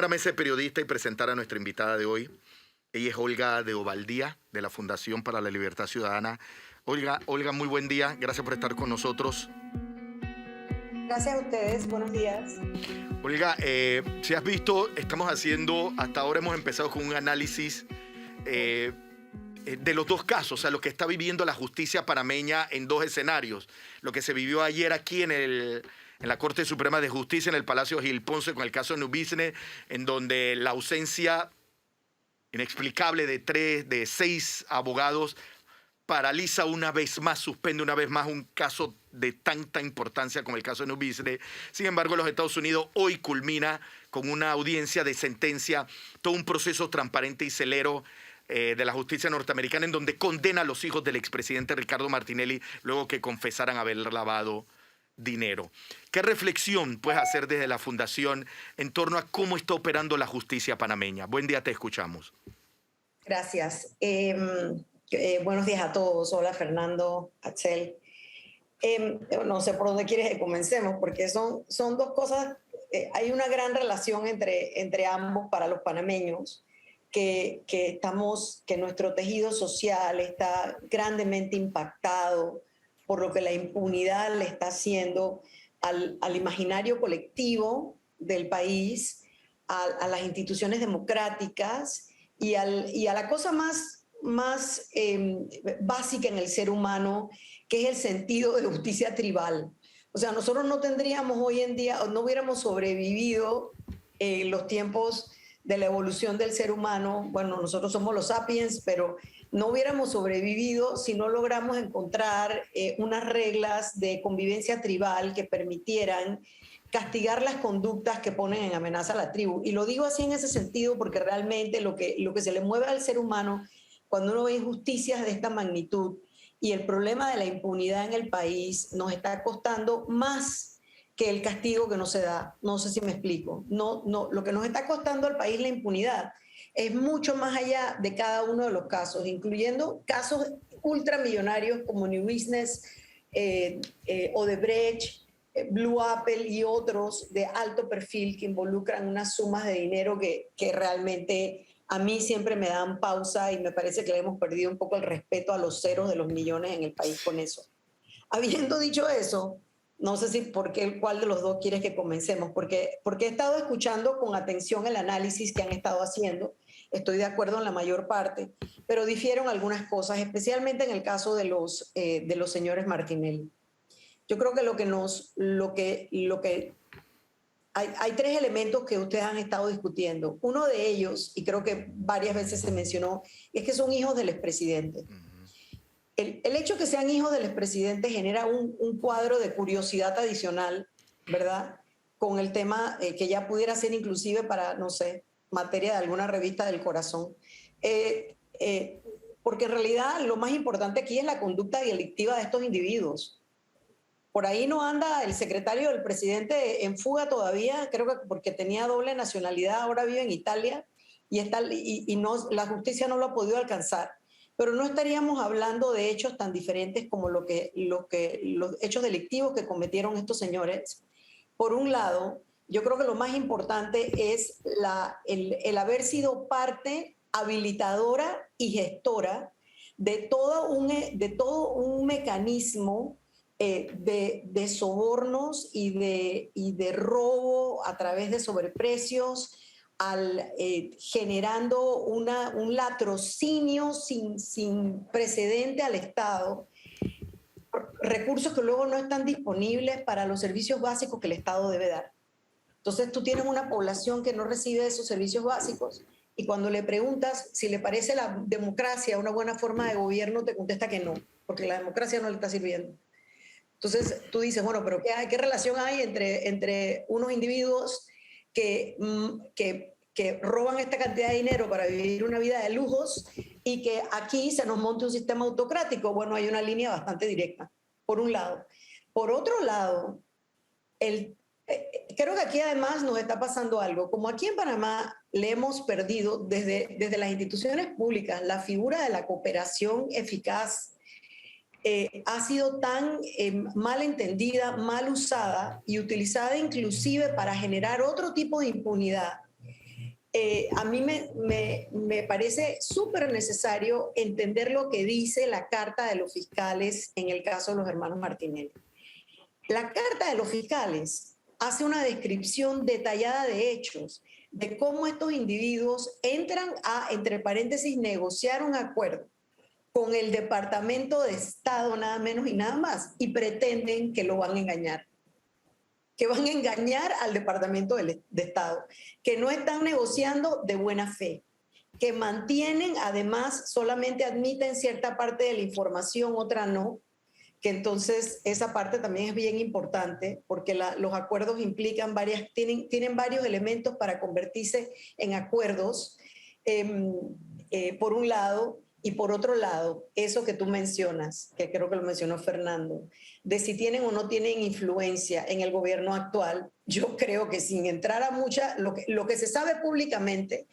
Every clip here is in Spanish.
Para mesa periodista y presentar a nuestra invitada de hoy. Ella es Olga de Ovaldía, de la Fundación para la Libertad Ciudadana. Olga, muy buen día. Gracias por estar con nosotros. Gracias a ustedes. Buenos días. Olga, si has visto, hasta ahora hemos empezado con un análisis de los dos casos, o sea, lo que está viviendo la justicia panameña en dos escenarios. Lo que se vivió ayer aquí en la Corte Suprema de Justicia, en el Palacio Gil Ponce, con el caso de New Business, en donde la ausencia inexplicable de 6 abogados paraliza una vez más, suspende una vez más un caso de tanta importancia como el caso de New Business. Sin embargo, los Estados Unidos hoy culmina con una audiencia de sentencia, todo un proceso transparente y celero de la justicia norteamericana, en donde condena a los hijos del expresidente Ricardo Martinelli luego que confesaran haber lavado dinero. ¿Qué reflexión puedes hacer desde la Fundación en torno a cómo está operando la justicia panameña? Buen día, te escuchamos. Gracias. Buenos días a todos. Hola, Fernando, Axel. No sé por dónde quieres que comencemos, porque son dos cosas. Hay una gran relación entre ambos para los panameños, que nuestro tejido social está grandemente impactado por lo que la impunidad le está haciendo al imaginario colectivo del país, a las instituciones democráticas y a la cosa más básica en el ser humano, que es el sentido de justicia tribal. O sea, nosotros no tendríamos hoy en día, no hubiéramos sobrevivido los tiempos de la evolución del ser humano. Bueno, nosotros somos los sapiens, pero no hubiéramos sobrevivido si no logramos encontrar unas reglas de convivencia tribal que permitieran castigar las conductas que ponen en amenaza a la tribu. Y lo digo así en ese sentido porque realmente lo que se le mueve al ser humano cuando uno ve injusticias de esta magnitud y el problema de la impunidad en el país nos está costando más que el castigo que no se da. No sé si me explico. No, lo que nos está costando al país la impunidad es mucho más allá de cada uno de los casos, incluyendo casos ultramillonarios como New Business, Odebrecht, Blue Apple y otros de alto perfil que involucran unas sumas de dinero que realmente a mí siempre me dan pausa y me parece que le hemos perdido un poco el respeto a los ceros de los millones en el país con eso. Habiendo dicho eso, no sé si cuál de los dos quieres que comencemos, porque he estado escuchando con atención el análisis que han estado haciendo. Estoy de acuerdo en la mayor parte, pero difieren algunas cosas, especialmente en el caso de los señores Martinelli. Yo creo que hay 3 elementos que ustedes han estado discutiendo. Uno de ellos, y creo que varias veces se mencionó, es que son hijos del expresidente. El hecho que sean hijos del expresidente genera un cuadro de curiosidad adicional, ¿verdad? Con el tema que ya pudiera ser inclusive para, no sé, materia de alguna revista del corazón. Porque en realidad lo más importante aquí es la conducta delictiva de estos individuos. Por ahí no anda el secretario del presidente en fuga todavía, creo que porque tenía doble nacionalidad, ahora vive en Italia y la justicia no lo ha podido alcanzar. Pero no estaríamos hablando de hechos tan diferentes como los hechos delictivos que cometieron estos señores. Por un lado, yo creo que lo más importante es el haber sido parte habilitadora y gestora de todo un mecanismo de sobornos y de robo a través de sobreprecios, generando un latrocinio sin precedente al Estado, recursos que luego no están disponibles para los servicios básicos que el Estado debe dar. Entonces tú tienes una población que no recibe esos servicios básicos y cuando le preguntas si le parece la democracia una buena forma de gobierno, te contesta que no, porque la democracia no le está sirviendo. Entonces tú dices, bueno, pero ¿qué relación hay entre unos individuos que roban esta cantidad de dinero para vivir una vida de lujos y que aquí se nos monte un sistema autocrático? Bueno, hay una línea bastante directa, por un lado. Por otro lado, creo que aquí además nos está pasando algo. Como aquí en Panamá le hemos perdido desde las instituciones públicas la figura de la cooperación eficaz, ha sido tan mal entendida, mal usada y utilizada inclusive para generar otro tipo de impunidad. a mí me parece súper necesario entender lo que dice la carta de los fiscales en el caso de los hermanos Martinelli. La carta de los fiscales hace una descripción detallada de hechos, de cómo estos individuos entran a, entre paréntesis, negociar un acuerdo con el Departamento de Estado, nada menos y nada más, y pretenden que lo van a engañar. Que van a engañar al Departamento de Estado, que no están negociando de buena fe, que mantienen, además, solamente admiten cierta parte de la información, otra no, que entonces esa parte también es bien importante porque los acuerdos implican tienen varios elementos para convertirse en acuerdos, por un lado, y por otro lado, eso que tú mencionas, que creo que lo mencionó Fernando, de si tienen o no tienen influencia en el gobierno actual, yo creo que sin entrar a lo que se sabe públicamente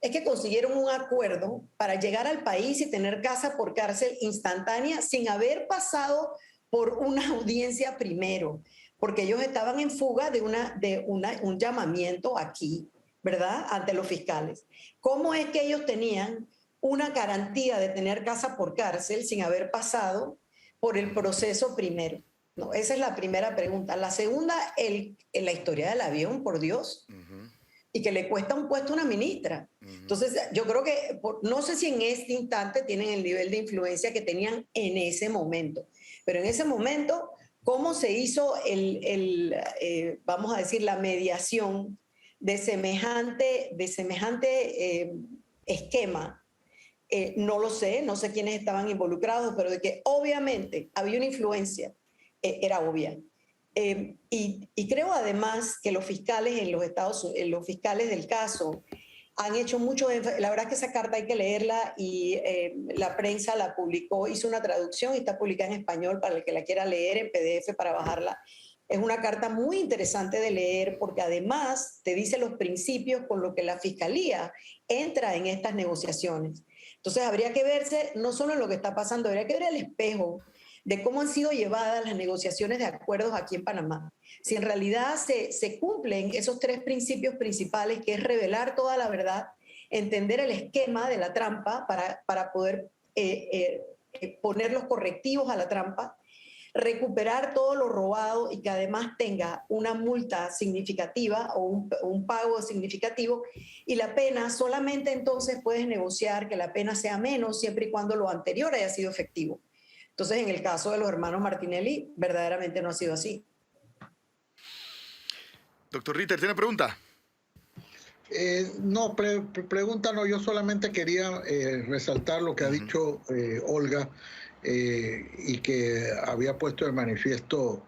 es que consiguieron un acuerdo para llegar al país y tener casa por cárcel instantánea sin haber pasado por una audiencia primero, porque ellos estaban en fuga de un llamamiento aquí, ¿verdad?, ante los fiscales. ¿Cómo es que ellos tenían una garantía de tener casa por cárcel sin haber pasado por el proceso primero? No, esa es la primera pregunta. La segunda, la historia del avión, por Dios. Y que le cuesta un puesto a una ministra. Entonces, yo creo que, no sé si en este instante tienen el nivel de influencia que tenían en ese momento, pero en ese momento, ¿cómo se hizo vamos a decir, la mediación de semejante esquema? No lo sé, no sé quiénes estaban involucrados, pero de que obviamente había una influencia, era obvia. Y creo además que los fiscales los fiscales del caso han hecho mucho énfasis. La verdad es que esa carta hay que leerla y la prensa la publicó, hizo una traducción y está publicada en español para el que la quiera leer en PDF para bajarla. Es una carta muy interesante de leer porque además te dice los principios con los que la fiscalía entra en estas negociaciones. Entonces habría que verse no solo en lo que está pasando, habría que ver el espejo de cómo han sido llevadas las negociaciones de acuerdos aquí en Panamá. Si en realidad se cumplen esos tres principios principales, que es revelar toda la verdad, entender el esquema de la trampa para poder poner los correctivos a la trampa, recuperar todo lo robado y que además tenga una multa significativa o un pago significativo, y la pena solamente entonces puedes negociar que la pena sea menos siempre y cuando lo anterior haya sido efectivo. Entonces, en el caso de los hermanos Martinelli, verdaderamente no ha sido así. Doctor Ritter, ¿tiene pregunta? No, pregunta no. Yo solamente quería resaltar lo que ha dicho Olga y que había puesto de manifiesto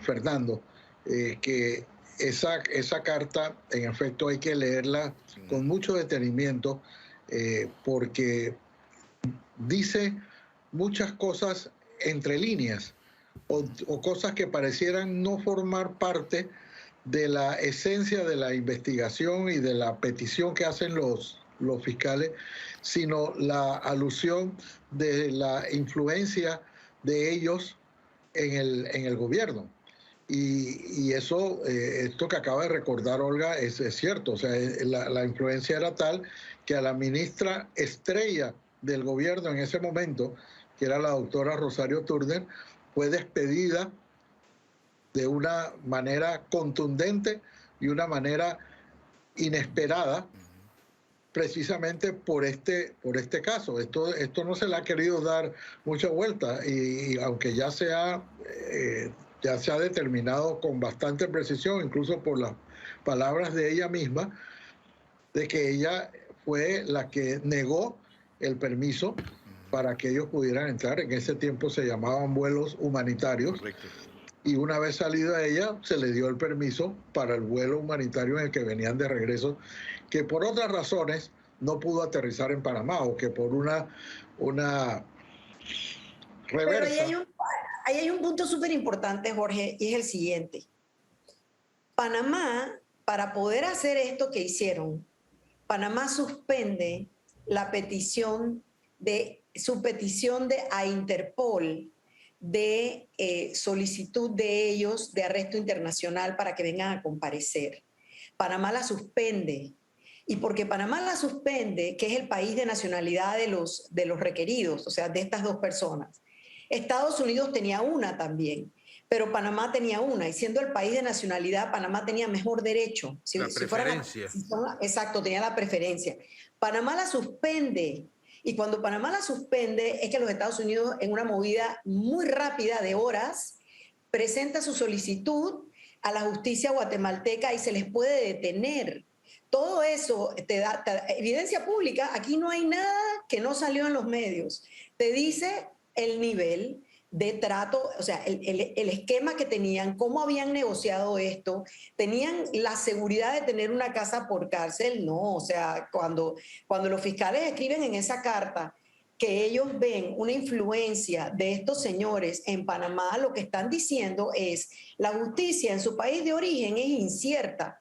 Fernando, que esa carta, en efecto, hay que leerla con mucho detenimiento porque dice muchas cosas entre líneas o cosas que parecieran no formar parte de la esencia de la investigación y de la petición que hacen los fiscales, sino la alusión de la influencia de ellos en el gobierno. Y eso, esto que acaba de recordar Olga, es cierto. O sea, la influencia era tal que a la ministra estrella del gobierno en ese momento, que era la doctora Rosario Turner, fue despedida de una manera contundente y una manera inesperada, precisamente por este caso. Esto no se le ha querido dar mucha vuelta y aunque ya se ha determinado con bastante precisión, incluso por las palabras de ella misma, de que ella fue la que negó el permiso para que ellos pudieran entrar. En ese tiempo se llamaban vuelos humanitarios. Correcto. Y una vez salida ella, se le dio el permiso para el vuelo humanitario en el que venían de regreso, que por otras razones no pudo aterrizar en Panamá, o que por una reversa. Pero ahí hay un punto súper importante, Jorge, y es el siguiente. Panamá, para poder hacer esto que hicieron, Panamá suspende su petición a Interpol de solicitud de ellos de arresto internacional para que vengan a comparecer. Panamá la suspende. y porque Panamá la suspende, que es el país de nacionalidad de los requeridos, o sea, de estas dos personas. Estados Unidos tenía una también, pero Panamá tenía una, y siendo el país de nacionalidad, Panamá tenía mejor derecho. La preferencia. Exacto, tenía la preferencia. Panamá la suspende, y cuando Panamá la suspende es que los Estados Unidos, en una movida muy rápida de horas, presenta su solicitud a la justicia guatemalteca y se les puede detener. Todo eso te da evidencia pública. Aquí no hay nada que no salió en los medios. Te dice el nivel de trato, o sea, el esquema que tenían, cómo habían negociado esto, tenían la seguridad de tener una casa por cárcel, no, o sea, cuando los fiscales escriben en esa carta que ellos ven una influencia de estos señores en Panamá, lo que están diciendo es, la justicia en su país de origen es incierta.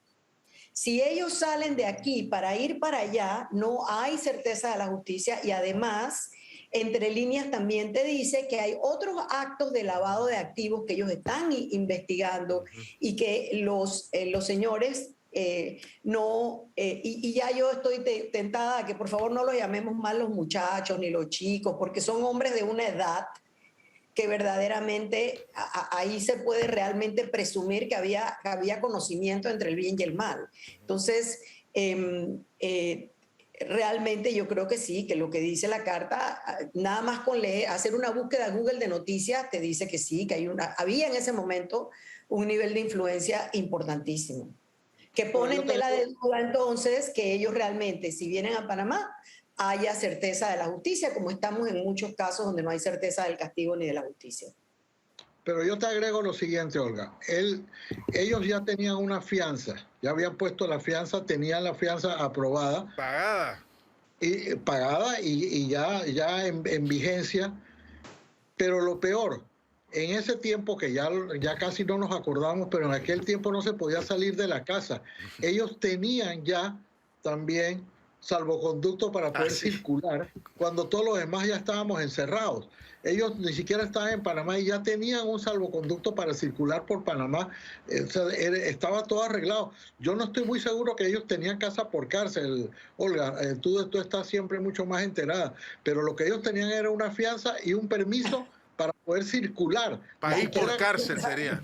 Si ellos salen de aquí para ir para allá, no hay certeza de la justicia y además, entre líneas también te dice que hay otros actos de lavado de activos que ellos están investigando y que los señores y ya yo estoy tentada a que por favor no los llamemos más los muchachos ni los chicos, porque son hombres de una edad que verdaderamente ahí se puede realmente presumir que había conocimiento entre el bien y el mal. Entonces, realmente yo creo que sí, que lo que dice la carta, nada más con leer, hacer una búsqueda Google de noticias, te dice que sí, que había en ese momento un nivel de influencia importantísimo, que pone en tela de duda entonces que ellos realmente, si vienen a Panamá, haya certeza de la justicia, como estamos en muchos casos donde no hay certeza del castigo ni de la justicia. Pero yo te agrego lo siguiente, Olga. Ellos ya tenían una fianza, ya habían puesto la fianza, tenían la fianza aprobada. Pagada y ya en vigencia. Pero lo peor, en ese tiempo que ya casi no nos acordamos, pero en aquel tiempo no se podía salir de la casa. Ellos tenían ya también salvoconducto para poder circular cuando todos los demás ya estábamos encerrados. Ellos ni siquiera estaban en Panamá y ya tenían un salvoconducto para circular por Panamá. Estaba todo arreglado. Yo no estoy muy seguro que ellos tenían casa por cárcel, Olga. Tú estás siempre mucho más enterada. Pero lo que ellos tenían era una fianza y un permiso para poder circular. País por cárcel sería.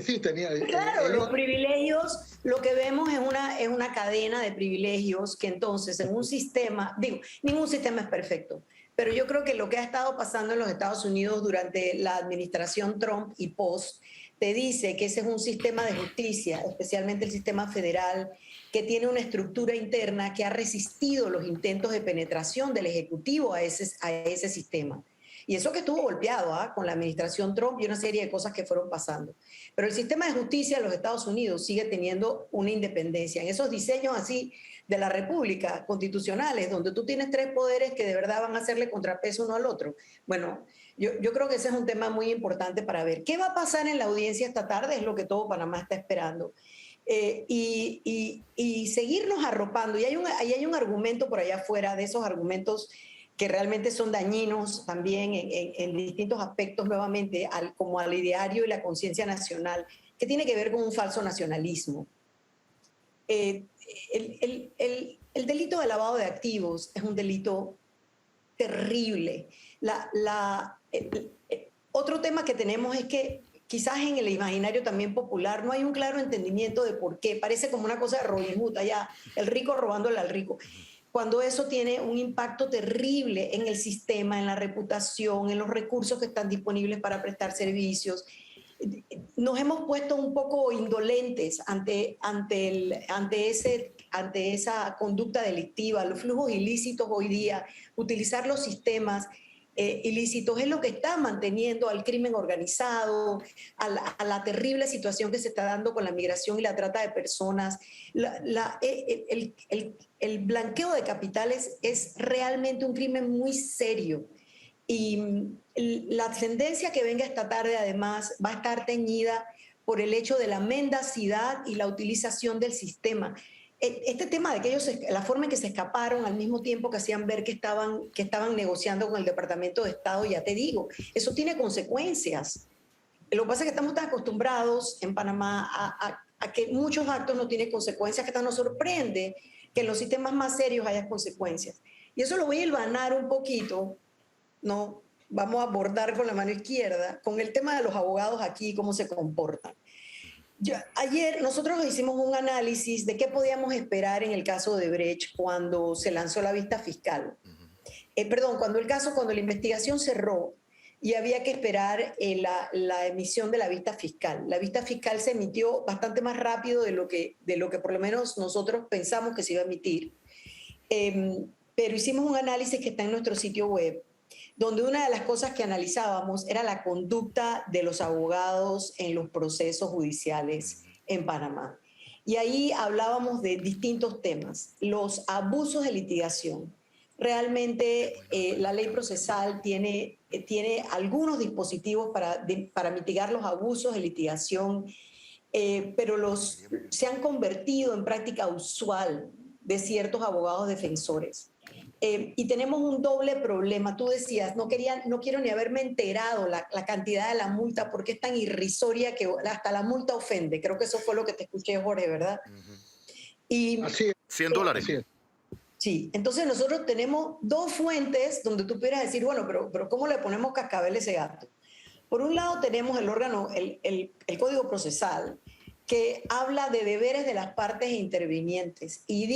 Sí, tenía. Claro, los privilegios, lo que vemos es una cadena de privilegios que entonces en un sistema, ningún sistema es perfecto, pero yo creo que lo que ha estado pasando en los Estados Unidos durante la administración Trump y post, te dice que ese es un sistema de justicia, especialmente el sistema federal, que tiene una estructura interna que ha resistido los intentos de penetración del Ejecutivo a ese sistema. Y eso que estuvo golpeado con la administración Trump y una serie de cosas que fueron pasando. Pero el sistema de justicia de los Estados Unidos sigue teniendo una independencia. En esos diseños así de la República constitucionales, donde tú tienes tres poderes que de verdad van a hacerle contrapeso uno al otro. Bueno, yo creo que ese es un tema muy importante para ver. ¿Qué va a pasar en la audiencia esta tarde? Es lo que todo Panamá está esperando. Y seguirnos arropando. Y hay un argumento por allá afuera, de esos argumentos que realmente son dañinos también en distintos aspectos nuevamente, como al ideario y la conciencia nacional, que tiene que ver con un falso nacionalismo. El delito de lavado de activos es un delito terrible. Otro tema que tenemos es que quizás en el imaginario también popular no hay un claro entendimiento de por qué. Parece como una cosa de Robin Hood, allá, el rico robándole al rico. Cuando eso tiene un impacto terrible en el sistema, en la reputación, en los recursos que están disponibles para prestar servicios. Nos hemos puesto un poco indolentes ante esa conducta delictiva, los flujos ilícitos hoy día, utilizar los sistemas ilícitos es lo que está manteniendo al crimen organizado, a la terrible situación que se está dando con la migración y la trata de personas. El blanqueo de capitales es realmente un crimen muy serio. Y la tendencia que venga esta tarde, además, va a estar teñida por el hecho de la mendacidad y la utilización del sistema. Este tema de que ellos, la forma en que se escaparon al mismo tiempo que hacían ver que estaban negociando con el Departamento de Estado, ya te digo, eso tiene consecuencias. Lo que pasa es que estamos tan acostumbrados en Panamá a que muchos actos no tienen consecuencias, que hasta nos sorprende que en los sistemas más serios haya consecuencias. Y eso lo voy a hilvanar un poquito, ¿no? Vamos a abordar con la mano izquierda, con el tema de los abogados aquí, cómo se comportan. Ayer nosotros hicimos un análisis de qué podíamos esperar en el caso de Brecht cuando se lanzó la vista fiscal. Cuando la investigación cerró y había que esperar la emisión de la vista fiscal. La vista fiscal se emitió bastante más rápido de lo que por lo menos nosotros pensamos que se iba a emitir. Pero hicimos un análisis que está en nuestro sitio web, donde una de las cosas que analizábamos era la conducta de los abogados en los procesos judiciales en Panamá. Y ahí hablábamos de distintos temas. Los abusos de litigación. Realmente la ley procesal tiene algunos dispositivos para mitigar los abusos de litigación, pero se han convertido en práctica usual de ciertos abogados defensores. Y tenemos un doble problema. Tú decías, no quiero ni haberme enterado la cantidad de la multa porque es tan irrisoria que hasta la multa ofende. Creo que eso fue lo que te escuché, Jorge, ¿verdad? Y, así es. $100. Así es. Sí, entonces nosotros tenemos dos fuentes donde tú pudieras decir, bueno, pero ¿cómo le ponemos cascabel a ese gato? Por un lado tenemos el órgano, el Código Procesal, que habla de deberes de las partes intervinientes y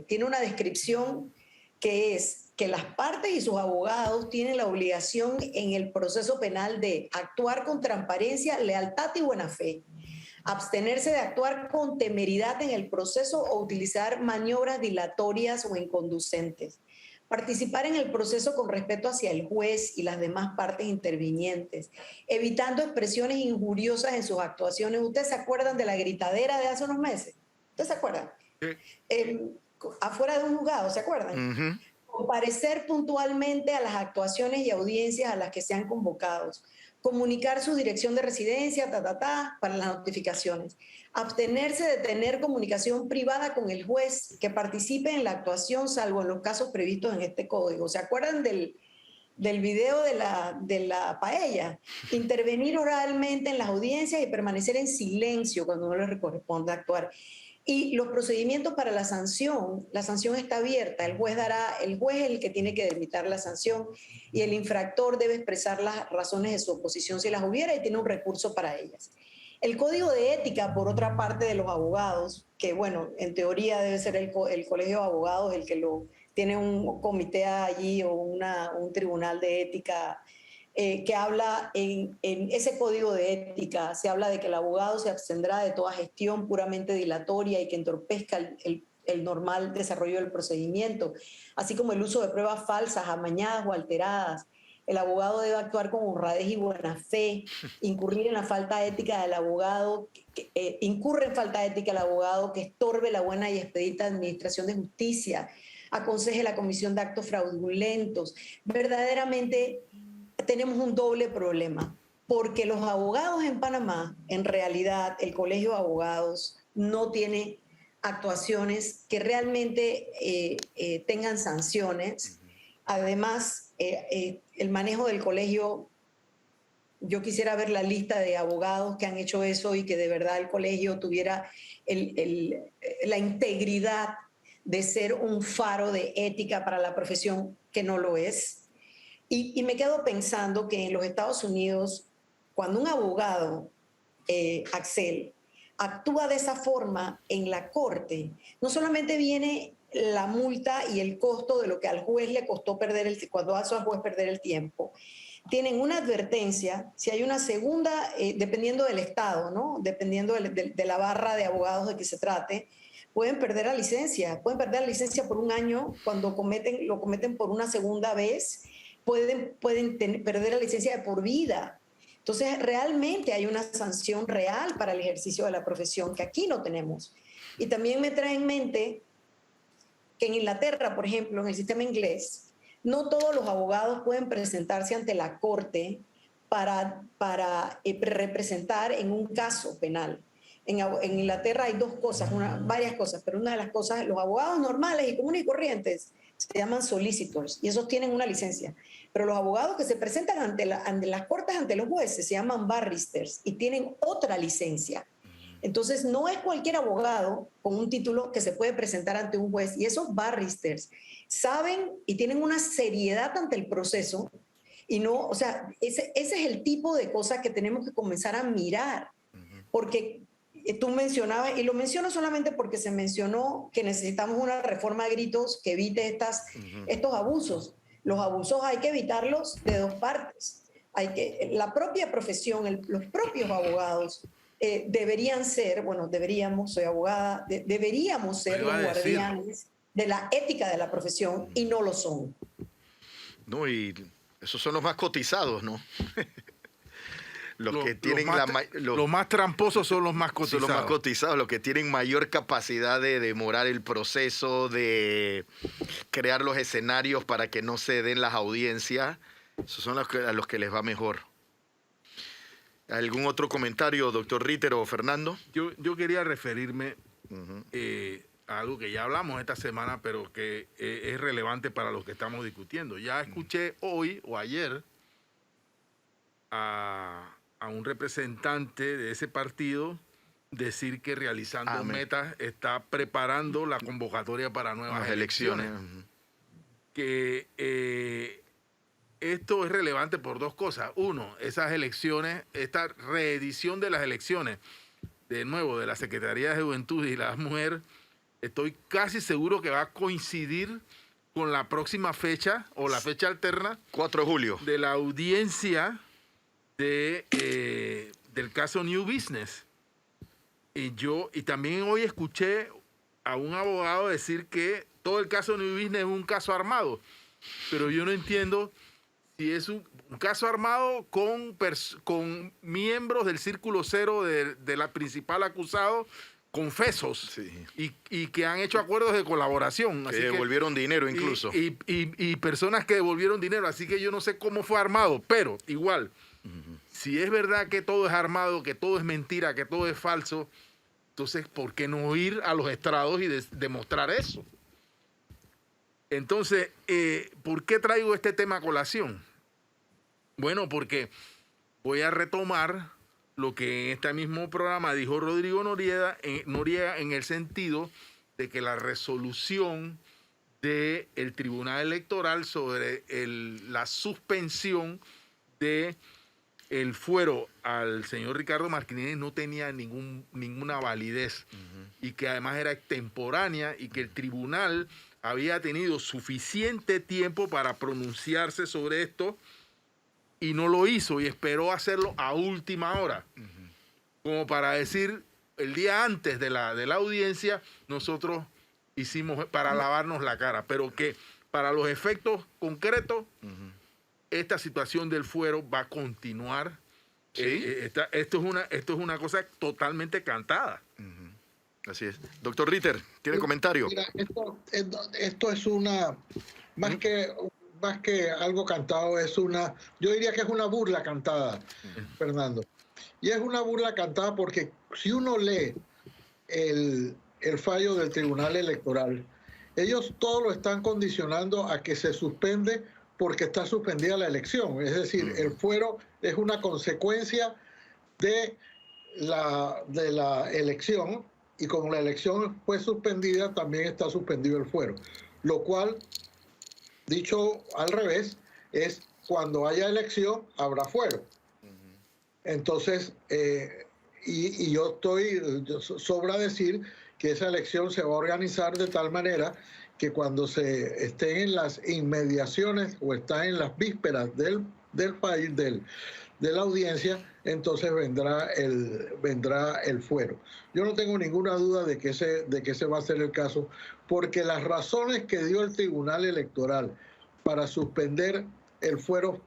tiene una descripción que es que las partes y sus abogados tienen la obligación en el proceso penal de actuar con transparencia, lealtad y buena fe, abstenerse de actuar con temeridad en el proceso o utilizar maniobras dilatorias o inconducentes, participar en el proceso con respeto hacia el juez y las demás partes intervinientes, evitando expresiones injuriosas en sus actuaciones. ¿Ustedes se acuerdan de la gritadera de hace unos meses? ¿Ustedes se acuerdan? Sí. Afuera de un juzgado, ¿se acuerdan? Comparecer puntualmente a las actuaciones y audiencias a las que sean convocados, comunicar su dirección de residencia, para las notificaciones, abstenerse de tener comunicación privada con el juez que participe en la actuación, salvo en los casos previstos en este código. ¿Se acuerdan del video de la paella? Intervenir oralmente en las audiencias y permanecer en silencio cuando no le corresponde actuar. Y los procedimientos para la sanción está abierta. El juez es el que tiene que delimitar la sanción y el infractor debe expresar las razones de su oposición si las hubiera y tiene un recurso para ellas. El código de ética, por otra parte, de los abogados, que bueno, en teoría debe ser el colegio de abogados el que tiene un comité allí o un tribunal de ética que habla en ese código de ética, se habla de que el abogado se abstendrá de toda gestión puramente dilatoria y que entorpezca el normal desarrollo del procedimiento, así como el uso de pruebas falsas, amañadas o alteradas. El abogado debe actuar con honradez y buena fe, incurre en falta ética el abogado que estorbe la buena y expedita administración de justicia, aconseje la comisión de actos fraudulentos. Verdaderamente tenemos un doble problema, porque los abogados en Panamá, en realidad el Colegio de Abogados no tiene actuaciones que realmente tengan sanciones. Además, el manejo del colegio, yo quisiera ver la lista de abogados que han hecho eso y que de verdad el colegio tuviera la integridad de ser un faro de ética para la profesión, que no lo es. Y me quedo pensando que en los Estados Unidos, cuando un abogado, Axel, actúa de esa forma en la corte, no solamente viene la multa y el costo de lo que al juez le costó cuando hace al juez perder el tiempo, tienen una advertencia, si hay una segunda, dependiendo del estado, ¿no? Dependiendo de la barra de abogados de que se trate, pueden perder la licencia por un año cuando lo cometen por una segunda vez. Pueden perder la licencia de por vida. Entonces, realmente hay una sanción real para el ejercicio de la profesión que aquí no tenemos. Y también me trae en mente que en Inglaterra, por ejemplo, en el sistema inglés, no todos los abogados pueden presentarse ante la corte para representar en un caso penal. En Inglaterra hay varias cosas, pero una de las cosas, los abogados normales y comunes y corrientes se llaman solicitors y esos tienen una licencia. Pero los abogados que se presentan ante las cortes, ante los jueces, se llaman barristers y tienen otra licencia. Entonces, no es cualquier abogado con un título que se puede presentar ante un juez. Y esos barristers saben y tienen una seriedad ante el proceso. Y no, o sea, ese es el tipo de cosas que tenemos que comenzar a mirar. Porque tú mencionabas, y lo menciono solamente porque se mencionó que necesitamos una reforma a gritos que evite estos abusos. Los abusos hay que evitarlos de dos partes. La propia profesión, los propios abogados deberían ser, bueno, soy abogada, deberíamos ser los guardianes de la ética de la profesión y no lo son. No, y esos son los más cotizados, ¿no? Los más tramposos son los más cotizados. Son los más cotizados, los que tienen mayor capacidad de demorar el proceso, de crear los escenarios para que no se den las audiencias. Esos son a los que les va mejor. ¿Algún otro comentario, doctor Ritter o Fernando? Yo quería referirme a algo que ya hablamos esta semana, pero que es relevante para lo que estamos discutiendo. Ya escuché hoy o ayer a un representante de ese partido decir que Realizando Metas está preparando la convocatoria para nuevas elecciones. Que esto es relevante por dos cosas. Uno, esas elecciones, esta reedición de las elecciones, de nuevo, de la Secretaría de Juventud y la Mujer, estoy casi seguro que va a coincidir con la próxima fecha o la fecha alterna. 4 de julio. De la audiencia del caso New Business. Y también hoy escuché a un abogado decir que todo el caso New Business es un caso armado. Pero yo no entiendo si es un caso armado con miembros del círculo cero de la principal acusado, confesos, y que han hecho acuerdos de colaboración. Que devolvieron dinero incluso. Y personas que devolvieron dinero. Así que yo no sé cómo fue armado, pero igual, si es verdad que todo es armado, que todo es mentira, que todo es falso, entonces, ¿por qué no ir a los estrados y demostrar eso? Entonces, ¿por qué traigo este tema a colación? Bueno, porque voy a retomar lo que en este mismo programa dijo Rodrigo Noriega en el sentido de que la resolución del Tribunal Electoral sobre la suspensión de el fuero al señor Ricardo Martinelli no tenía ninguna validez y que además era extemporánea y que el tribunal había tenido suficiente tiempo para pronunciarse sobre esto y no lo hizo y esperó hacerlo a última hora. Como para decir, el día antes de la audiencia, nosotros hicimos para lavarnos la cara, pero que para los efectos concretos, esta situación del fuero va a continuar. ¿Sí? Esto es una cosa totalmente cantada. Así es. Doctor Ritter, ¿tiene comentario? Mira, esto es una, más que algo cantado, yo diría que es una burla cantada, Fernando. Y es una burla cantada porque si uno lee el fallo del Tribunal Electoral, ellos todo lo están condicionando a que se suspende porque está suspendida la elección. Es decir, el fuero es una consecuencia de la elección, y como la elección fue suspendida, también está suspendido el fuero. Lo cual, dicho al revés, es cuando haya elección, habrá fuero. Entonces, sobra decir que esa elección se va a organizar de tal manera que cuando se estén en las inmediaciones o están en las vísperas del país, de la audiencia, entonces vendrá el fuero. Yo no tengo ninguna duda de que ese va a ser el caso, porque las razones que dio el Tribunal Electoral para suspender el fuero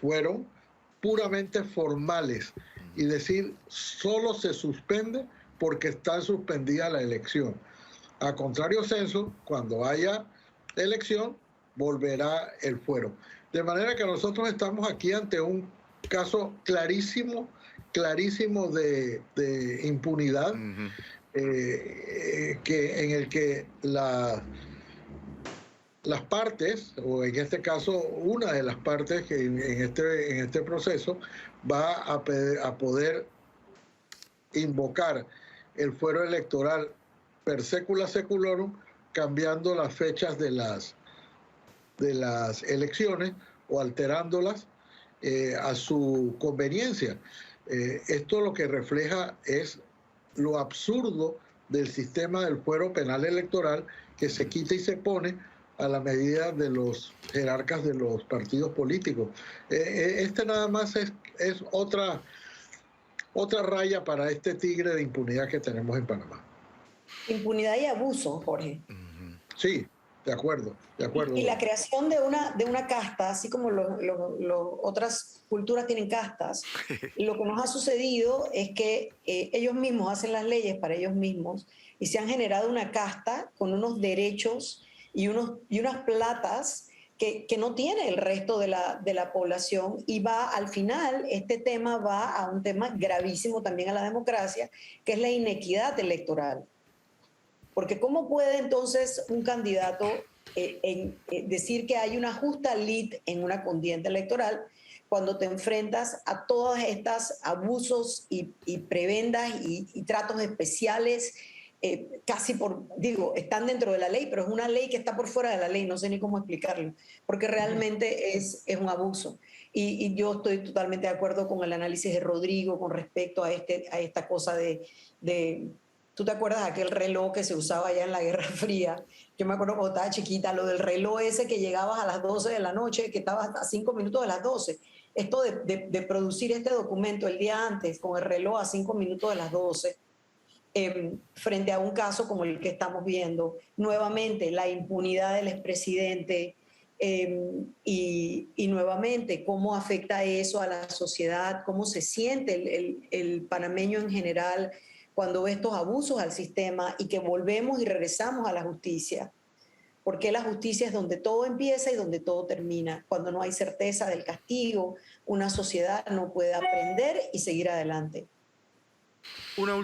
fueron puramente formales y decir solo se suspende porque está suspendida la elección. A contrario censo, cuando haya elección, volverá el fuero. De manera que nosotros estamos aquí ante un caso clarísimo de impunidad, en el que las partes, o en este caso una de las partes que en este proceso va a poder invocar el fuero electoral per secula seculorum, cambiando las fechas de las elecciones o alterándolas a su conveniencia. Esto lo que refleja es lo absurdo del sistema del fuero penal electoral, que se quita y se pone a la medida de los jerarcas de los partidos políticos. Este nada más es otra raya para este tigre de impunidad que tenemos en Panamá. Impunidad y abuso, Jorge. Sí, de acuerdo. Y la creación de una casta, así como otras culturas tienen castas, lo que nos ha sucedido es que ellos mismos hacen las leyes para ellos mismos y se han generado una casta con unos derechos y unas platas que no tiene el resto de la población, y al final este tema va a un tema gravísimo también a la democracia, que es la inequidad electoral. Porque ¿cómo puede entonces un candidato decir que hay una justa lid en una contienda electoral cuando te enfrentas a todos estos abusos y prebendas y tratos especiales? Casi están dentro de la ley, pero es una ley que está por fuera de la ley, no sé ni cómo explicarlo, porque realmente es un abuso. Y yo estoy totalmente de acuerdo con el análisis de Rodrigo con respecto a esta cosa de ¿tú te acuerdas de aquel reloj que se usaba allá en la Guerra Fría? Yo me acuerdo cuando estaba chiquita, lo del reloj ese que llegabas a las 12 de la noche, que estabas a 5 minutos de las 12. Esto de producir este documento el día antes con el reloj a 5 minutos de las 12, frente a un caso como el que estamos viendo. Nuevamente, la impunidad del expresidente, y nuevamente, cómo afecta eso a la sociedad, cómo se siente el panameño en general cuando ve estos abusos al sistema y que volvemos y regresamos a la justicia. Porque la justicia es donde todo empieza y donde todo termina. Cuando no hay certeza del castigo, una sociedad no puede aprender y seguir adelante. Una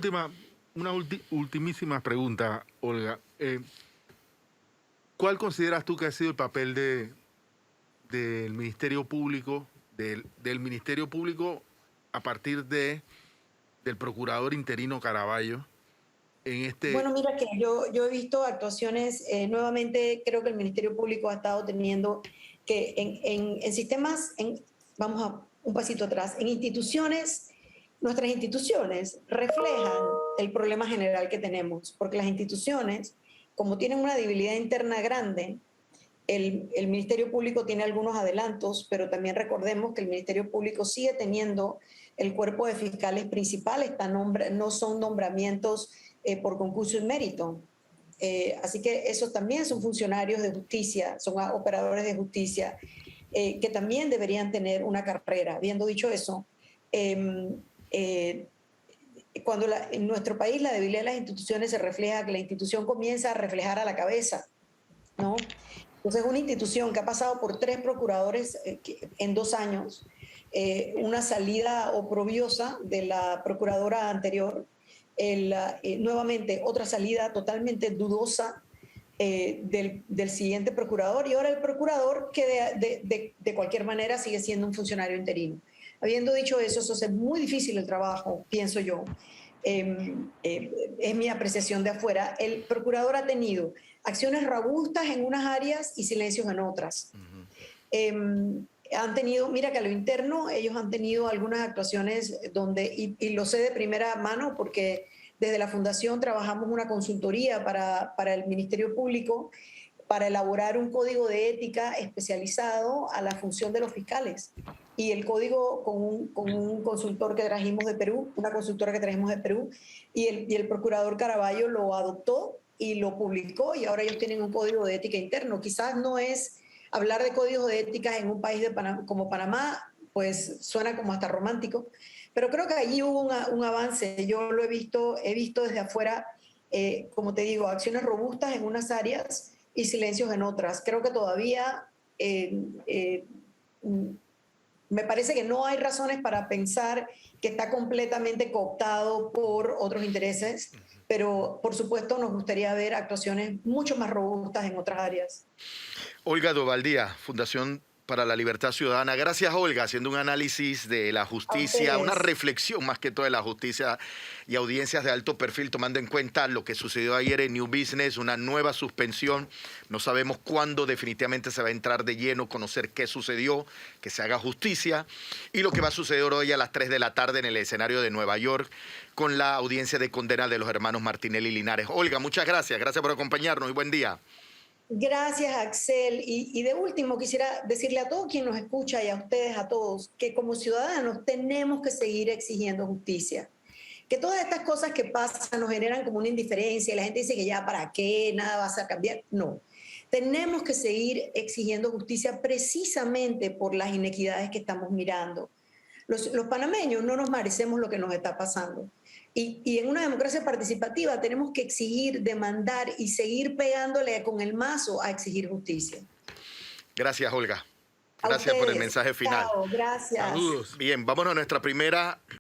ultimísima pregunta, Olga. ¿Cuál consideras tú que ha sido el papel del Ministerio Público, del Ministerio Público a partir del procurador interino Caraballo en este? Bueno, mira que yo he visto actuaciones, nuevamente creo que el Ministerio Público ha estado teniendo que en sistemas, vamos a un pasito atrás, en instituciones, nuestras instituciones reflejan el problema general que tenemos, porque las instituciones, como tienen una debilidad interna grande, el Ministerio Público tiene algunos adelantos, pero también recordemos que el Ministerio Público sigue teniendo el cuerpo de fiscales principales, no son nombramientos por concurso y mérito. Así que esos también son funcionarios de justicia, son operadores de justicia, que también deberían tener una carrera. Habiendo dicho eso, cuando en nuestro país la debilidad de las instituciones se refleja, que la institución comienza a reflejar a la cabeza, ¿no? Entonces, una institución que ha pasado por 3 procuradores en 2 años, una salida oprobiosa de la procuradora anterior, nuevamente otra salida totalmente dudosa del siguiente procurador, y ahora el procurador que de cualquier manera sigue siendo un funcionario interino. Habiendo dicho eso hace muy difícil el trabajo, pienso yo. Es mi apreciación de afuera. El procurador ha tenido acciones robustas en unas áreas y silencios en otras. Han tenido, mira que a lo interno, ellos han tenido algunas actuaciones donde, y lo sé de primera mano porque desde la Fundación trabajamos una consultoría para el Ministerio Público para elaborar un código de ética especializado a la función de los fiscales. Y el código con un consultor que trajimos de Perú, una consultora que trajimos de Perú, y el procurador Caraballo lo adoptó y lo publicó, y ahora ellos tienen un código de ética interno. Quizás no es hablar de códigos de ética en un país como Panamá, pues suena como hasta romántico, pero creo que allí hubo un avance. Yo lo he visto desde afuera, como te digo, acciones robustas en unas áreas y silencios en otras. Creo que todavía me parece que no hay razones para pensar que está completamente cooptado por otros intereses, pero por supuesto nos gustaría ver actuaciones mucho más robustas en otras áreas. Olga Dovaldía, Fundación para la Libertad Ciudadana. Gracias, Olga, haciendo un análisis de la justicia, una reflexión más que todo de la justicia y audiencias de alto perfil, tomando en cuenta lo que sucedió ayer en New Business, una nueva suspensión. No sabemos cuándo definitivamente se va a entrar de lleno, conocer qué sucedió, que se haga justicia, y lo que va a suceder hoy a las 3 de la tarde en el escenario de Nueva York con la audiencia de condena de los hermanos Martinelli y Linares. Olga, muchas gracias. Gracias por acompañarnos y buen día. Gracias, Axel. Y de último, quisiera decirle a todo quien nos escucha y a ustedes, a todos, que como ciudadanos tenemos que seguir exigiendo justicia. Que todas estas cosas que pasan nos generan como una indiferencia y la gente dice que ya para qué, nada va a cambiar. No, tenemos que seguir exigiendo justicia precisamente por las inequidades que estamos mirando. Los panameños no nos merecemos lo que nos está pasando. Y en una democracia participativa tenemos que exigir, demandar y seguir pegándole con el mazo a exigir justicia. Gracias, Olga. Gracias por el mensaje final. Chao, gracias. Saludos. Bien, vámonos a nuestra primera